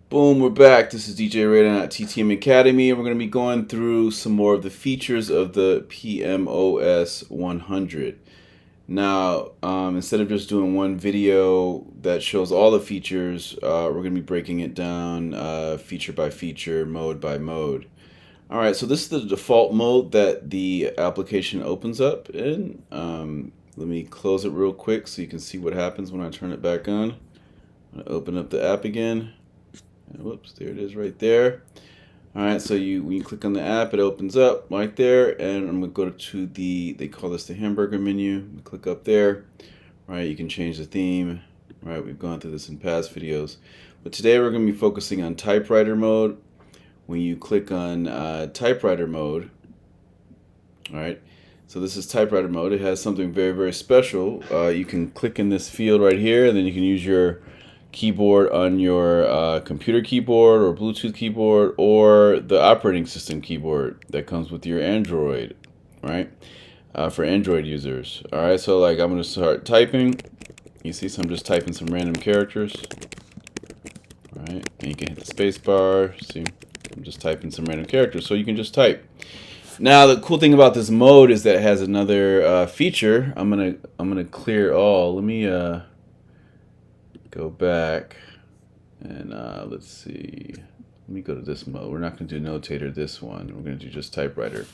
Boom, we're back. This is DJ Radon at TTM Academy, and we're going to be going through some more of the features of the PMOS 100. Now, instead of just doing one video that shows all the features, we're going to be breaking it down feature by feature, mode by mode. Alright, so this is the default mode that the application opens up in. Let me close it real quick so you can see what happens when I turn it back on. I'm going to open up the app again. Whoops, there it is right there. Alright, so when you click on the app, it opens up right there, and I'm going to go to they call this the hamburger menu. Click up there. Right, you can change the theme. Right, we've gone through this in past videos. But today we're going to be focusing on typewriter mode. When you click on typewriter mode, alright, so this is typewriter mode. It has something very, very special. You can click in this field right here, and then you can use your keyboard on your computer keyboard or Bluetooth keyboard or the operating system keyboard that comes with your Android, right? For Android users. Alright, so like I'm going to start typing. You see, so I'm just typing some random characters. Alright, and you can hit the space bar. See, I'm just typing some random characters, so you can just type. Now the cool thing about this mode is that it has another feature. I'm gonna clear all. Let me go back and let's see. Let me go to this mode. We're not going to do notator this one. We're going to do just typewriter.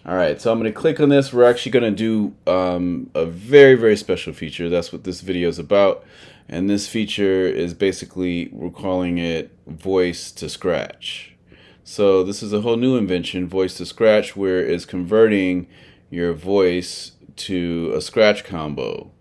Alright, so I'm going to click on this. We're actually going to do a very, very special feature. That's what this video is about. And this feature is basically, we're calling it Voice-to-Skratch. So this is a whole new invention, Voice-to-Skratch, where it's converting your voice to a scratch combo.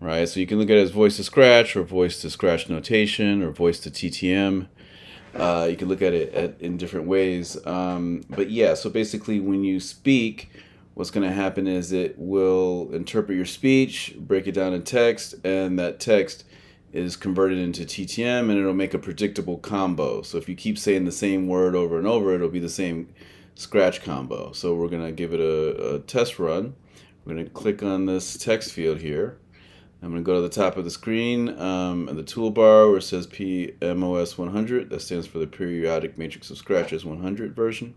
Right, so you can look at it as Voice-to-Skratch or Voice-to-Skratch notation or Voice-to-TTM. You can look at it in different ways. But yeah, so basically when you speak, what's going to happen is it will interpret your speech, break it down in text, and that text is converted into TTM, and it'll make a predictable combo. So if you keep saying the same word over and over, it'll be the same scratch combo. So we're going to give it a test run. We're going to click on this text field here. I'm going to go to the top of the screen and the toolbar where it says PMOS 100. That stands for the Periodic Matrix of Scratches 100 version.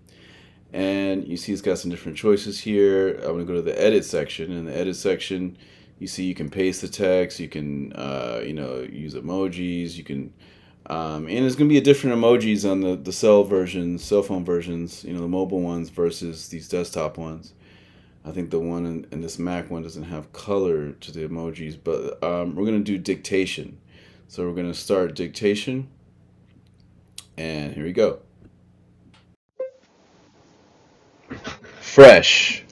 And you see it's got some different choices here. I'm going to go to the edit section. In the edit section, you see you can paste the text. You can use emojis. You can and there's going to be a different emojis on the cell phone versions, the mobile ones versus these desktop ones. I think the one in this Mac one doesn't have color to the emojis, but we're going to do dictation. So we're going to start dictation, and here we go. Fresh,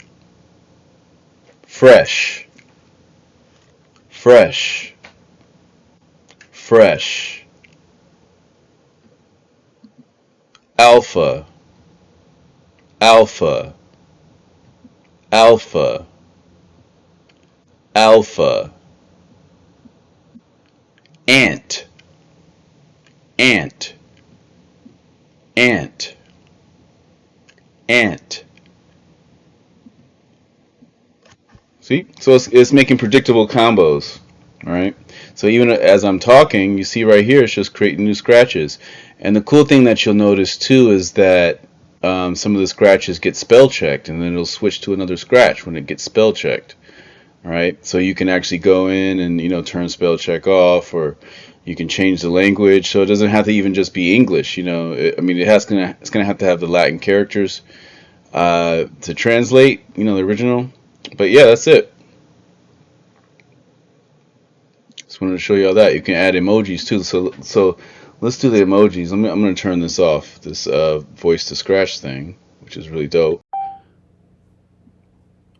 fresh, fresh, fresh. Alpha, alpha. Alpha, alpha. Ant, ant, ant, ant. See? So it's making predictable combos. Alright? So even as I'm talking, you see right here, it's just creating new scratches. And the cool thing that you'll notice too is that some of the scratches get spell checked, and then it'll switch to another scratch when it gets spell checked. All right, so you can actually go in and turn spell check off, or you can change the language, so it doesn't have to even just be English. It's gonna have to have the Latin characters to translate, the original. But yeah, that's it. Just wanted to show you all that. You can add emojis too. So let's do the emojis. I'm going to turn this off, this Voice-to-Skratch thing, which is really dope.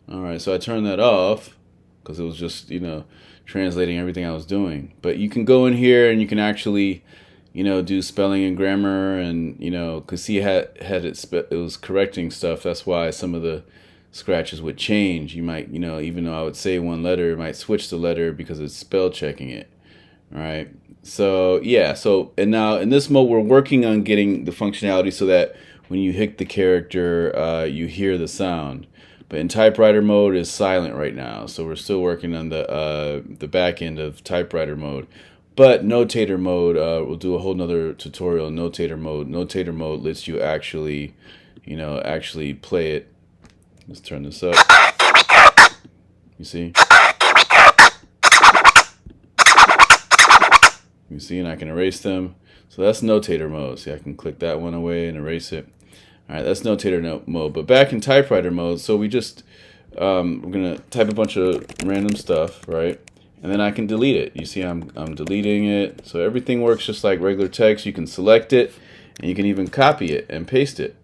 Alright, so I turned that off because it was just, translating everything I was doing. But you can go in here and you can actually, do spelling and grammar, and, because he it was correcting stuff. That's why some of the scratches would change. You might, even though I would say one letter, it might switch the letter because it's spell checking it. Alright, so yeah, and now in this mode we're working on getting the functionality so that when you hit the character, you hear the sound. But in typewriter mode is silent right now, so we're still working on the back end of typewriter mode. But notator mode, we'll do a whole nother tutorial on notator mode. Notator mode lets you actually, actually play it. Let's turn this up. You see? You see, and I can erase them. So that's notator mode. See, I can click that one away and erase it. All right, that's notator mode. But back in typewriter mode, so we just, we're gonna type a bunch of random stuff, right? And then I can delete it. You see, I'm deleting it. So everything works just like regular text. You can select it, and you can even copy it and paste it.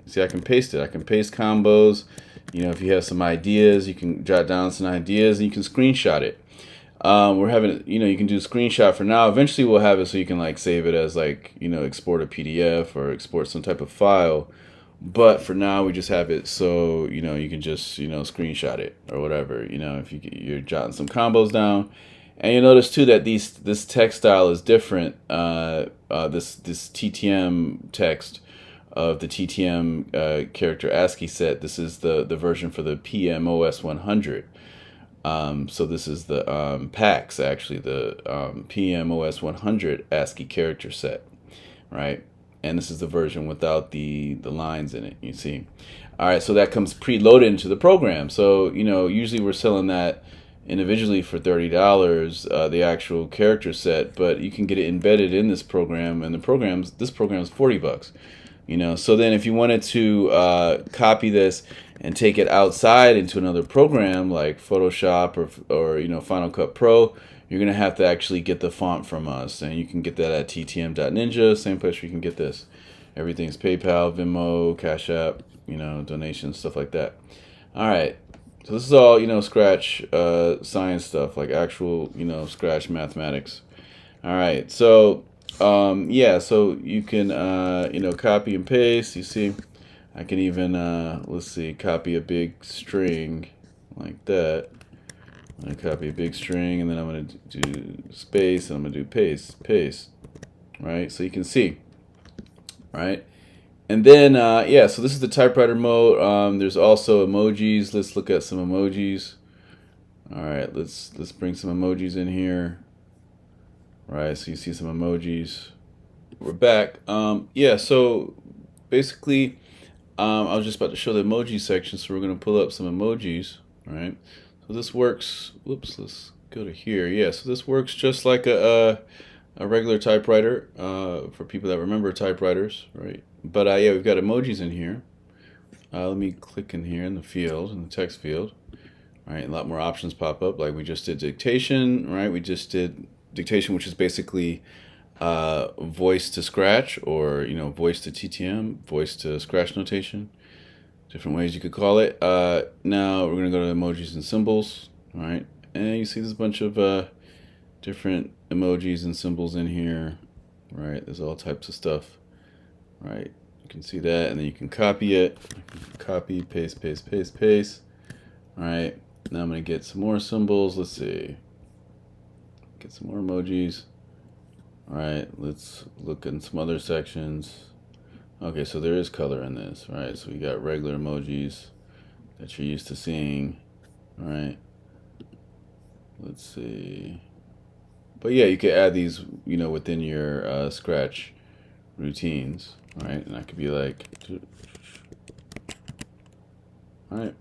See, I can paste it. I can paste combos. If you have some ideas, you can jot down some ideas, and you can screenshot it. We're having, you can do a screenshot for now. Eventually we'll have it so you can like save it as like, export a PDF or export some type of file. But for now we just have it so, you can just, screenshot it or whatever, if you're jotting some combos down. And you'll notice too that this text style is different. This TTM text of the TTM character ASCII set. This is the version for the PMOS 100. So this is the PAX, actually, the PMOS 100 ASCII character set, right? And this is the version without the lines in it, you see. All right, so that comes preloaded into the program. So, usually we're selling that individually for $30, the actual character set, but you can get it embedded in this program, and this program is $40. So then if you wanted to copy this and take it outside into another program like Photoshop or Final Cut Pro, you're gonna have to actually get the font from us, and you can get that at ttm.ninja, same place where you can get this. Everything's PayPal, Venmo, Cash App, donations, stuff like that. All right, so this is all Scratch science stuff, like actual Scratch mathematics. All right, so yeah, so you can copy and paste. You see, I can even let's see, copy a big string like that. I'm gonna copy a big string, and then I'm gonna do space, and I'm gonna do paste, right? So you can see, right? And then yeah, so this is the typewriter mode. There's also emojis. Let's look at some emojis. All right, let's bring some emojis in here. Right, so you see some emojis. We're back. Yeah, so basically, I was just about to show the emoji section, so we're going to pull up some emojis, right? So this works, whoops, let's go to here. Yeah, so this works just like a regular typewriter for people that remember typewriters, right? But yeah, we've got emojis in here. Let me click in here in the field, in the text field. All right, a lot more options pop up, like we just did dictation, right? We just did dictation, which is basically voice-to-Skratch, or voice to TTM, voice-to-Skratch notation, different ways you could call it. Now we're gonna go to emojis and symbols, all right? And you see there's a bunch of different emojis and symbols in here, right? There's all types of stuff, right? You can see that, and then you can copy it. Copy, paste, all right? Now I'm gonna get some more symbols. Let's see. Get some more emojis. All right, let's look in some other sections. Okay, so there is color in this, right? So we got regular emojis that you're used to seeing, all right? Let's see. But yeah, you could add these, within your Scratch routines, right? And I could be like, all right,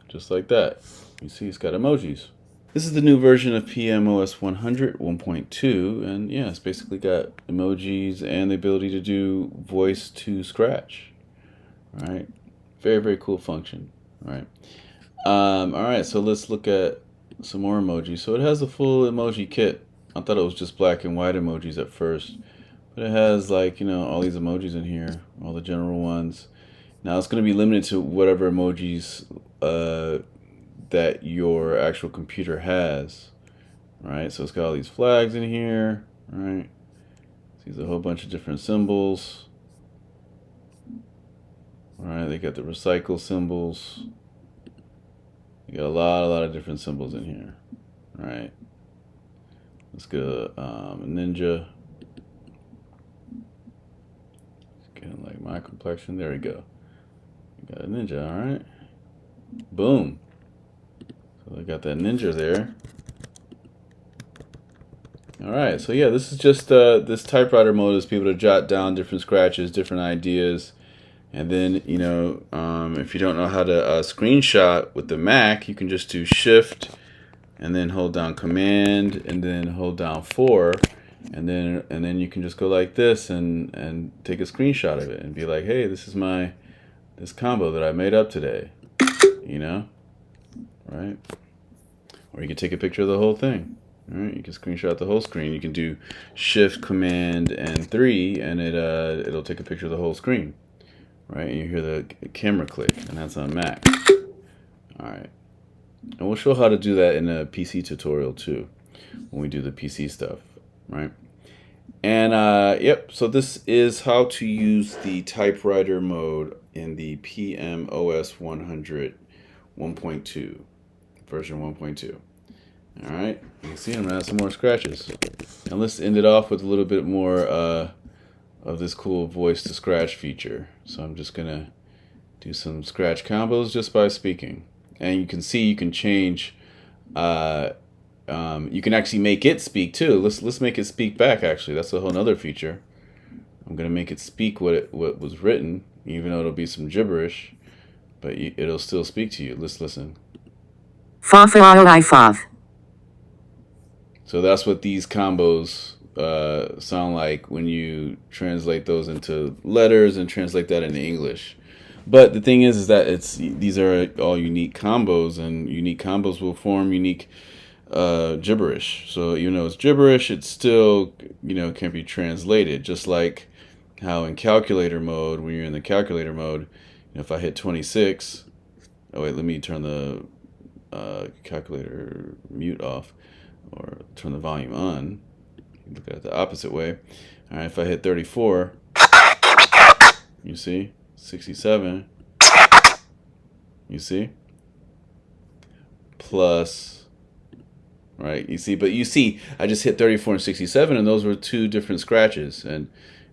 just like that. You see, it's got emojis. This is the new version of PMOS 100 1.2, and yeah, it's basically got emojis and the ability to do Voice-to-Skratch. All right, very, very cool function. All right, all right, so let's look at some more emojis. So it has the full emoji kit. I thought it was just black and white emojis at first, but it has like all these emojis in here, all the general ones. Now it's going to be limited to whatever emojis that your actual computer has, right? So it's got all these flags in here, right? There's a whole bunch of different symbols. All right, they got the recycle symbols. You got a lot of different symbols in here, right? Let's go ninja. It's getting like my complexion. There we go. You got a ninja, all right? Boom. So I got that ninja there. All right, so yeah, this is just this typewriter mode is people to jot down different scratches, different ideas, and then if you don't know how to screenshot with the Mac, you can just do Shift and then hold down Command and then hold down 4, and then you can just go like this and take a screenshot of it and be like, hey, this is this combo that I made up today, right? Or you can take a picture of the whole thing. All right, you can screenshot the whole screen. You can do Shift, Command, and 3, and it'll take a picture of the whole screen, right? And you hear the camera click, and that's on Mac. All right, and we'll show how to do that in a PC tutorial too, when we do the PC stuff, right? And yep, so this is how to use the typewriter mode in the PMOS 100 1.2 version 1.2. All right, you can see I'm gonna add some more scratches. And let's end it off with a little bit more of this cool Voice-to-Skratch feature. So I'm just gonna do some scratch combos just by speaking. And you can see you can change, you can actually make it speak too. Let's make it speak back actually. That's a whole nother feature. I'm gonna make it speak what was written, even though it'll be some gibberish, but it'll still speak to you. Let's listen. So that's what these combos sound like when you translate those into letters and translate that into English. But the thing is that these are all unique combos, and unique combos will form unique gibberish. So even though it's gibberish, it still can be translated. Just like how in calculator mode, when you're in the calculator mode, if I hit 26, oh wait, let me turn the calculator mute off, or turn the volume on. Look at it the opposite way. All right, if I hit 34, you see, 67, you see, plus, right, you see, but you see, I just hit 34 and 67, and those were two different scratches, and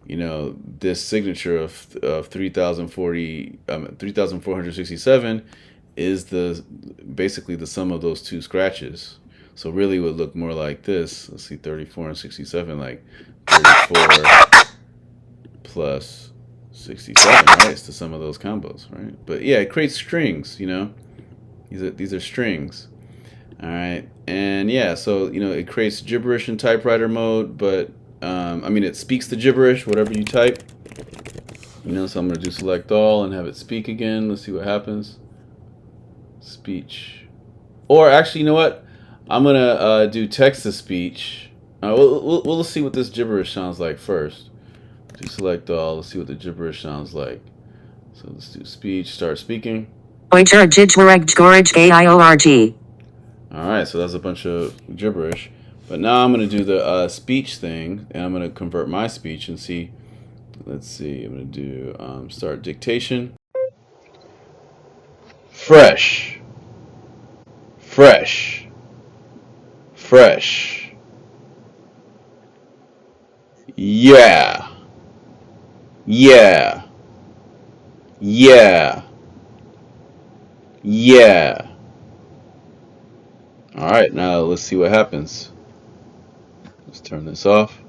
this signature of 3,467 is basically the sum of those two scratches. So really it would look more like this. Let's see, 34 and 67, like 34 plus 67, right? It's the sum of those combos, right? But yeah, it creates strings, These are strings. All right. And yeah, so it creates gibberish in typewriter mode, but it speaks the gibberish, whatever you type. So I'm gonna do select all and have it speak again. Let's see what happens. Speech. Or actually, you know what? I'm gonna do text to speech. We'll see what this gibberish sounds like first. Do select all. Let's see what the gibberish sounds like. So let's do speech. Start speaking. All right, so that's a bunch of gibberish. But now I'm gonna do the speech thing, and I'm gonna convert my speech and see. Let's see. I'm gonna do start dictation. Fresh. Fresh. Fresh. Yeah. Yeah. Yeah. Yeah. All right, now let's see what happens. Let's turn this off.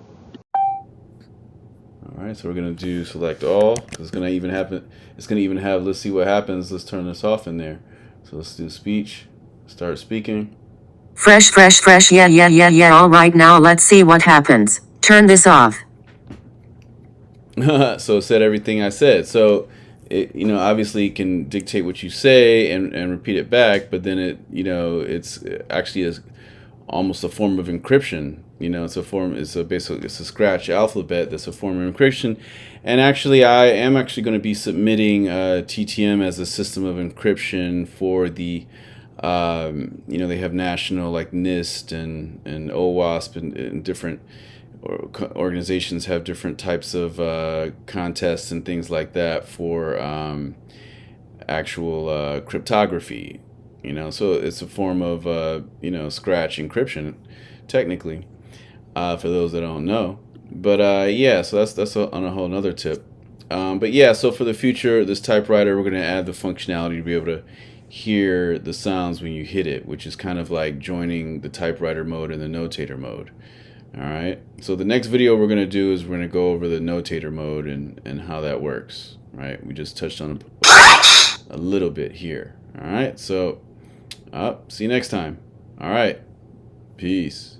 All right, so we're gonna do select all. It's gonna even happen. It's gonna even have. Let's see what happens. Let's turn this off in there. So let's do speech. Start speaking. Fresh, fresh, fresh. Yeah, yeah, yeah, yeah. All right, now let's see what happens. Turn this off. So it said everything I said. So it, obviously can dictate what you say and repeat it back, but then it's actually almost a form of encryption. It's a Scratch alphabet that's a form of encryption. And actually, I am actually going to be submitting TTM as a system of encryption for the, they have national like NIST and OWASP and different organizations have different types of contests and things like that for actual cryptography. So it's a form of Scratch encryption, technically, for those that don't know. But yeah, so that's on a whole nother tip. But yeah, so for the future, this typewriter, we're going to add the functionality to be able to hear the sounds when you hit it, which is kind of like joining the typewriter mode and the notator mode. All right. So the next video we're going to do is we're going to go over the notator mode and how that works. Right. We just touched on a little bit here. All right. So see you next time. All right. Peace.